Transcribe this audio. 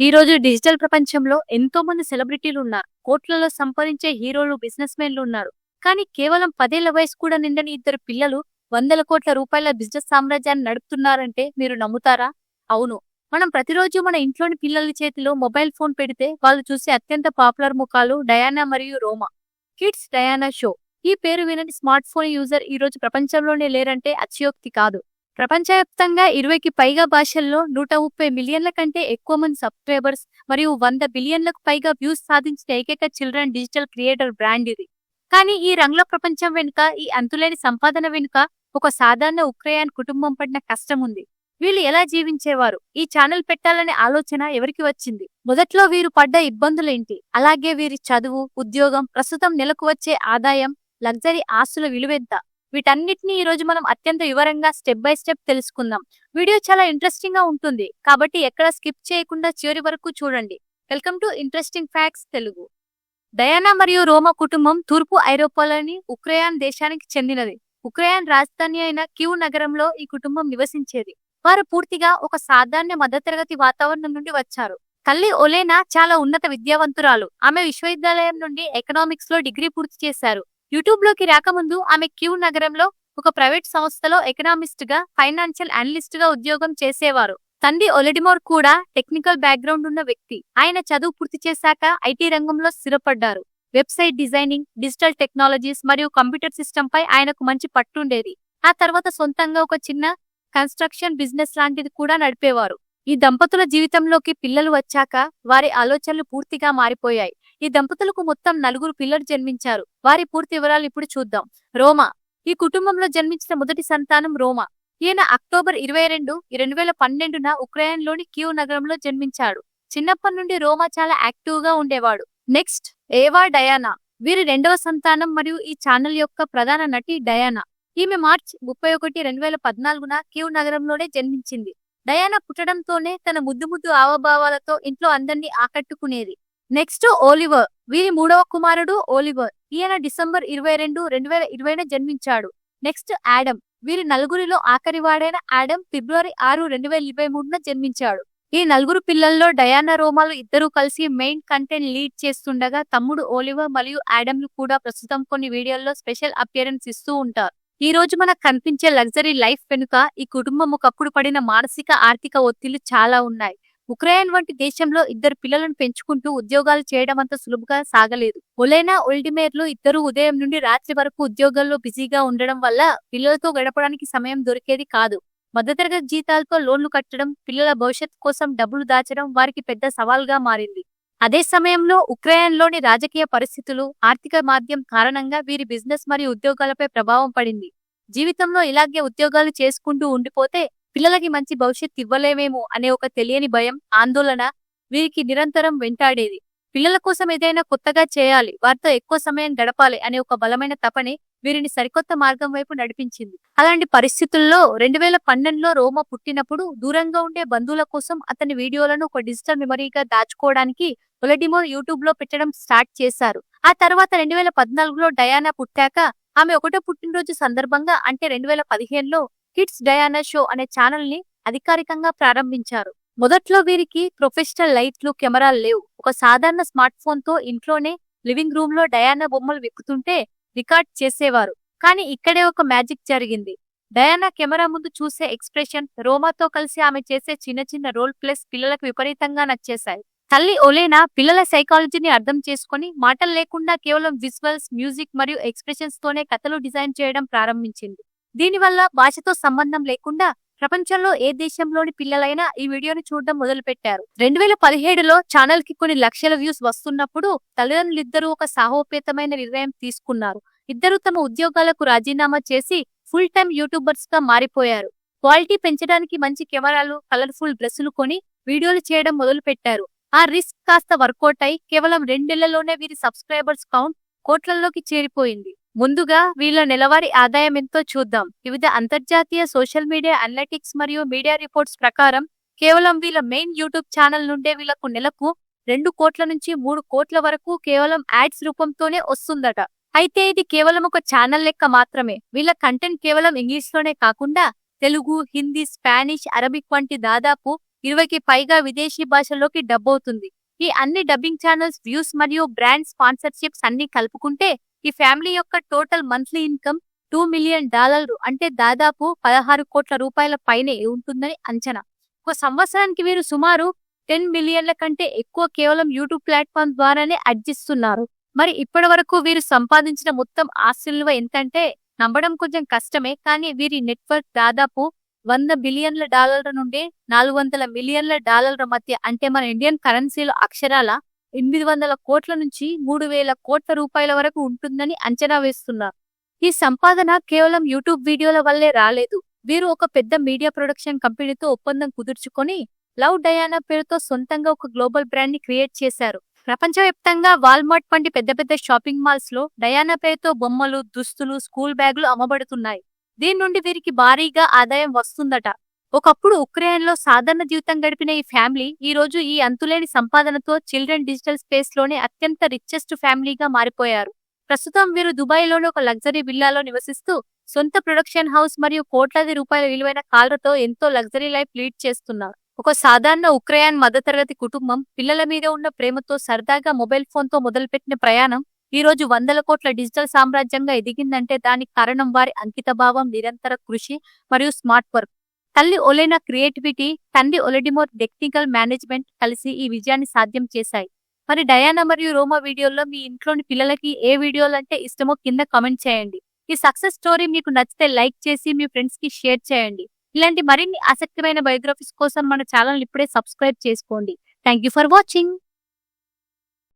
ఈ రోజు డిజిటల్ ప్రపంచంలో ఎంతో మంది సెలబ్రిటీలు ఉన్నారు. కోట్లలో సంపాదించే హీరోలు, బిజినెస్ మెన్లు ఉన్నారు. కానీ కేవలం 10 ఏళ్ల వయసు కూడా నిండని ఇద్దరు పిల్లలు వందల కోట్ల రూపాయల బిజినెస్ సామ్రాజ్యాన్ని నడుపుతున్నారంటే మీరు నమ్ముతారా? అవును. మనం ప్రతిరోజు మన ఇంట్లోని పిల్లల చేతిలో మొబైల్ ఫోన్ పెడితే వాళ్ళు చూసే అత్యంత పాపులర్ ముఖాలు డయానా మరియు రోమా. Kids Diana show. ఈ పేరు వినని స్మార్ట్ ఫోన్ యూజర్ ఈ రోజు ప్రపంచంలోనే లేరంటే అతిశయోక్తి కాదు. ప్రపంచవ్యాప్తంగా 20కి పైగా భాషల్లో 130 మిలియన్ల కంటే ఎక్కువ మంది సబ్స్క్రైబర్స్ మరియు 100 బిలియన్లకు పైగా వ్యూస్ సాధించిన ఏకైక చిల్డ్రన్ డిజిటల్ క్రియేటర్ బ్రాండ్ ఇది. కానీ ఈ రంగుల ప్రపంచం వెనుక, ఈ అంతులేని సంపాదన వెనుక ఒక సాధారణ ఉక్రెయిన్ కుటుంబం పడిన కష్టం ఉంది. వీళ్ళు ఎలా జీవించేవారు? ఈ ఛానల్ పెట్టాలనే ఆలోచన ఎవరికి వచ్చింది? మొదట్లో వీరు పడ్డ ఇబ్బందులేంటి? అలాగే వీరి చదువు, ఉద్యోగం, ప్రస్తుతం నెలకు వచ్చే ఆదాయం, లగ్జరీ ఆస్తుల విలువెంత? వీటన్నిటిని ఈ రోజు మనం అత్యంత వివరంగా స్టెప్ బై స్టెప్ తెలుసుకుందాం. వీడియో చాలా ఇంట్రెస్టింగ్ గా ఉంటుంది కాబట్టి ఎక్కడ స్కిప్ చేయకుండా చివరి వరకు చూడండి. Welcome to interesting facts Telugu. Diana మరియు రోమా కుటుంబం తూర్పు ఐరోపాలోని ఉక్రెయిన్ దేశానికి చెందినది. ఉక్రెయిన్ రాజధాని అయిన కీవ్ నగరంలో ఈ కుటుంబం నివసించేది. వారు పూర్తిగా ఒక సాధారణ మధ్యతరగతి వాతావరణం నుండి వచ్చారు. తల్లి ఒలేనా చాలా ఉన్నత విద్యావంతురాలు. ఆమె విశ్వవిద్యాలయం నుండి ఎకనామిక్స్ లో డిగ్రీ పూర్తి చేశారు. యూట్యూబ్ లోకి రాకముందు ఆమె క్యూ నగరంలో ఒక ప్రైవేట్ సంస్థలో ఎకనామిస్ట్ గా, ఫైనాన్షియల్ అనలిస్ట్ గా ఉద్యోగం చేసేవారు. తండ్రి ఒలెడిమోర్ కూడా టెక్నికల్ బ్యాక్గ్రౌండ్ ఉన్న వ్యక్తి. ఆయన చదువు పూర్తి చేశాక ఐటీ రంగంలో స్థిరపడ్డారు. వెబ్సైట్ డిజైనింగ్, డిజిటల్ టెక్నాలజీస్ మరియు కంప్యూటర్ సిస్టమ్ పై ఆయనకు మంచి పట్టుండేది. ఆ తర్వాత సొంతంగా ఒక చిన్న కన్స్ట్రక్షన్ బిజినెస్ లాంటిది కూడా నడిపేవారు. ఈ దంపతుల జీవితంలోకి పిల్లలు వచ్చాక వారి ఆలోచనలు పూర్తిగా మారిపోయాయి. ఈ దంపతులకు మొత్తం 4 పిల్లలు జన్మించారు. వారి పూర్తి వివరాలు ఇప్పుడు చూద్దాం. రోమా. ఈ కుటుంబంలో జన్మించిన మొదటి సంతానం రోమా. ఈయన అక్టోబర్ 22, 2012న ఉక్రెయిన్లోని కీవ్ నగరంలో జన్మించాడు. చిన్నప్పటి నుండి రోమా చాలా యాక్టివ్ గా ఉండేవాడు. నెక్స్ట్, ఏవా డయానా. వీరి రెండవ సంతానం మరియు ఈ ఛానల్ యొక్క ప్రధాన నటి డయానా. ఈమె మార్చ్ 31, 2014న కీవ్ నగరంలోనే జన్మించింది. డయానా పుట్టడంతోనే తన ముద్దు హావభావాలతో ఇంట్లో అందరినీ ఆకట్టుకునేది. Next, Oliver. వీరి మూడవ కుమారుడు ఓలివర్. ఈయన డిసెంబర్ 22, 2020న జన్మించాడు. Next, Adam. వీరి నలుగురిలో ఆఖరివాడైన ఆడమ్ ఫిబ్రవరి 6, 2023న జన్మించాడు. ఈ 4 పిల్లల్లో డయానా, రోమాలు ఇద్దరూ కలిసి మెయిన్ కంటెంట్ లీడ్ చేస్తుండగా తమ్ముడు ఓలివర్ మరియు ఆడమ్లు కూడా ప్రస్తుతం కొన్ని వీడియోల్లో స్పెషల్ అపియరెన్స్ ఇస్తూ ఉంటారు. ఈ రోజు మనకు కనిపించే లగ్జరీ లైఫ్ వెనుక ఈ కుటుంబం ఒకప్పుడు పడిన మానసిక, ఆర్థిక ఒత్తిళ్లు చాలా ఉన్నాయి. ఉక్రెయిన్ వంటి దేశంలో ఇద్దరు పిల్లలను పెంచుకుంటూ ఉద్యోగాలు చేయడం అంత సులువుగా సాగలేదు. ఒలెనా, ఒల్డిమేర్లు ఇద్దరు ఉదయం నుండి రాత్రి వరకు ఉద్యోగాల్లో బిజీగా ఉండడం వల్ల పిల్లలతో గడపడానికి సమయం దొరికేది కాదు. మధ్యతరగతి జీతాలతో లోన్లు కట్టడం, పిల్లల భవిష్యత్తు కోసం డబ్బులు దాచడం వారికి పెద్ద సవాల్గా మారింది. అదే సమయంలో ఉక్రెయిన్లోని రాజకీయ పరిస్థితులు, ఆర్థిక మాంద్యం కారణంగా వీరి బిజినెస్ మరియు ఉద్యోగాలపై ప్రభావం పడింది. జీవితంలో ఇలాగే ఉద్యోగాలు చేసుకుంటూ ఉండిపోతే పిల్లలకి మంచి భవిష్యత్తు ఇవ్వలేమేమో అనే ఒక తెలియని భయం, ఆందోళన వీరికి నిరంతరం వెంటాడేది. పిల్లల కోసం ఏదైనా కొత్తగా చేయాలి, వారితో ఎక్కువ సమయం గడపాలి అనే ఒక బలమైన తపనే వీరిని సరికొత్త మార్గం వైపు నడిపించింది. అలాంటి పరిస్థితుల్లో 2012లో రోమా పుట్టినప్పుడు దూరంగా ఉండే బంధువుల కోసం అతని వీడియోలను ఒక డిజిటల్ మెమరీగా దాచుకోవడానికి ఒలెడిమోర్ యూట్యూబ్ లో పెట్టడం స్టార్ట్ చేశారు. ఆ తర్వాత 2014లో డయానా పుట్టాక ఆమె 1వ పుట్టినరోజు సందర్భంగా అంటే 2015లో కిడ్స్ డయానా షో అనే ఛానల్ ని అధికారికంగా ప్రారంభించారు. మొదట్లో వీరికి ప్రొఫెషనల్ లైట్లు, కెమెరాలు లేవు. ఒక సాధారణ స్మార్ట్ ఫోన్ తో ఇంట్లోనే లివింగ్ రూమ్ లో డయానా బొమ్మలు విప్పుతుంటే రికార్డ్ చేసేవారు. కానీ ఇక్కడే ఒక మ్యాజిక్ జరిగింది. డయానా కెమెరా ముందు చూసే ఎక్స్ప్రెషన్, రోమాతో కలిసి ఆమె చేసే చిన్న చిన్న రోల్ ప్లేస్ పిల్లలకు విపరీతంగా నచ్చేశాయి. తల్లి ఒలేనా పిల్లల సైకాలజీని అర్థం చేసుకుని మాటలు లేకుండా కేవలం విజువల్స్, మ్యూజిక్ మరియు ఎక్స్ప్రెషన్స్ తోనే కథలు డిజైన్ చేయడం ప్రారంభించింది. దీనివల్ల భాషతో సంబంధం లేకుండా ప్రపంచంలో ఏ దేశంలోని పిల్లలైనా ఈ వీడియోని చూడడం మొదలుపెట్టారు. 2017లో ఛానల్ కి కొన్ని లక్షల వ్యూస్ వస్తున్నప్పుడు తల్లిదండ్రులిద్దరూ ఒక సాహోపేతమైన నిర్ణయం తీసుకున్నారు. ఇద్దరు తమ ఉద్యోగాలకు రాజీనామా చేసి ఫుల్ టైం యూట్యూబర్స్ గా మారిపోయారు. క్వాలిటీ పెంచడానికి మంచి కెమెరాలు, కలర్ఫుల్ డ్రెస్సులు కొని వీడియోలు చేయడం మొదలు పెట్టారు. ఆ రిస్క్ కాస్త వర్కౌట్ అయి కేవలం 2 నెలల్లోనే వీరి సబ్స్క్రైబర్స్ కౌంట్ కోట్లలోకి చేరిపోయింది. ముందుగా వీళ్ళ నెలవారీ ఆదాయం ఎంతో చూద్దాం. వివిధ అంతర్జాతీయ సోషల్ మీడియా అనలిటిక్స్ మరియు మీడియా రిపోర్ట్స్ ప్రకారం కేవలం వీళ్ళ మెయిన్ యూట్యూబ్ ఛానల్ నుండే వీళ్ళకు నెలకు 2 కోట్ల నుంచి 3 కోట్ల వరకు కేవలం యాడ్స్ రూపంతోనే వస్తుందట. అయితే ఇది కేవలం ఒక ఛానల్ లెక్క మాత్రమే. వీళ్ళ కంటెంట్ కేవలం ఇంగ్లీష్ లోనే కాకుండా తెలుగు, హిందీ, స్పానిష్, అరబిక్ వంటి దాదాపు 20కి పైగా విదేశీ భాషల్లోకి డబ్ అవుతుంది. ఈ అన్ని డబ్బింగ్ ఛానల్స్ వ్యూస్ మరియు బ్రాండ్ స్పాన్సర్షిప్స్ అన్ని కలుపుకుంటే ఈ ఫ్యామిలీ యొక్క టోటల్ మంత్లీ ఇన్కమ్ $2 మిలియన్, అంటే దాదాపు 16 కోట్ల రూపాయల పైనే ఉంటుందని అంచనా. ఒక సంవత్సరానికి వీరు సుమారు 10 మిలియన్ల కంటే ఎక్కువ కేవలం యూట్యూబ్ ప్లాట్ఫామ్ ద్వారానే ఆర్జిస్తున్నారు. మరి ఇప్పటి వరకు వీరు సంపాదించిన మొత్తం ఆస్తి విలువ ఎంతంటే నమ్మడం కొంచెం కష్టమే. కానీ వీరి నెట్వర్క్ దాదాపు $100 బిలియన్ల నుండి $400 మిలియన్ల మధ్య, అంటే మన ఇండియన్ కరెన్సీలో అక్షరాల 800 కోట్ల నుంచి 3000 కోట్ల రూపాయల వరకు ఉంటుందని అంచనా వేస్తున్నారు. ఈ సంపాదన కేవలం యూట్యూబ్ వీడియోల వల్లే రాలేదు. వీరు ఒక పెద్ద మీడియా ప్రొడక్షన్ కంపెనీతో ఒప్పందం కుదుర్చుకొని లవ్ డయానా పేరుతో సొంతంగా ఒక గ్లోబల్ బ్రాండ్ ని క్రియేట్ చేశారు. ప్రపంచవ్యాప్తంగా వాల్మార్ట్ వంటి పెద్ద పెద్ద షాపింగ్ మాల్స్ లో డయానా పేరుతో బొమ్మలు, దుస్తులు, స్కూల్ బ్యాగులు అమ్మబడుతున్నాయి. దీని నుండి వీరికి భారీగా ఆదాయం వస్తుందట. ఒకప్పుడు ఉక్రెయిన్ లో సాధారణ జీవితం గడిపిన ఈ ఫ్యామిలీ ఈ రోజు ఈ అంతులేని సంపాదనతో చిల్డ్రన్ డిజిటల్ స్పేస్ లోనే అత్యంత రిచెస్ట్ ఫ్యామిలీగా మారిపోయారు. ప్రస్తుతం వీరు దుబాయ్ లోని ఒక లగ్జరీ విల్లాలో నివసిస్తూ సొంత ప్రొడక్షన్ హౌస్ మరియు కోట్లాది రూపాయల విలువైన కార్లతో ఎంతో లగ్జరీ లైఫ్ లీడ్ చేస్తున్నారు. ఒక సాధారణ ఉక్రెయిన్ మధ్యతరగతి కుటుంబం పిల్లల మీద ఉన్న ప్రేమతో సరదాగా మొబైల్ ఫోన్ తో మొదలుపెట్టిన ప్రయాణం ఈ రోజు 100 కోట్ల డిజిటల్ సామ్రాజ్యంగా ఎదిగిందంటే దానికి కారణం వారి అంకితభావం, నిరంతర కృషి మరియు స్మార్ట్ వర్క్. తల్లి ఒలెనా క్రియేటివిటీ, తండ్రి ఒలెడిమోర్ టెక్నికల్ మేనేజ్మెంట్ కలిసి ఈ విజయాన్ని సాధ్యం చేశాయి. మరి డయానా మరియు రోమా వీడియోల్లో మీ ఇంట్లోని పిల్లలకి ఏ వీడియోలంటే ఇష్టమో కింద కామెంట్ చేయండి. ఈ సక్సెస్ స్టోరీ మీకు నచ్చితే లైక్ చేసి మీ ఫ్రెండ్స్ కి షేర్ చేయండి. ఇలాంటి మరిన్ని ఆసక్తిమైన బయోగ్రఫీస్ కోసం మన ఛానల్ ఇప్పుడే సబ్స్క్రైబ్ చేసుకోండి. Thank you for watching.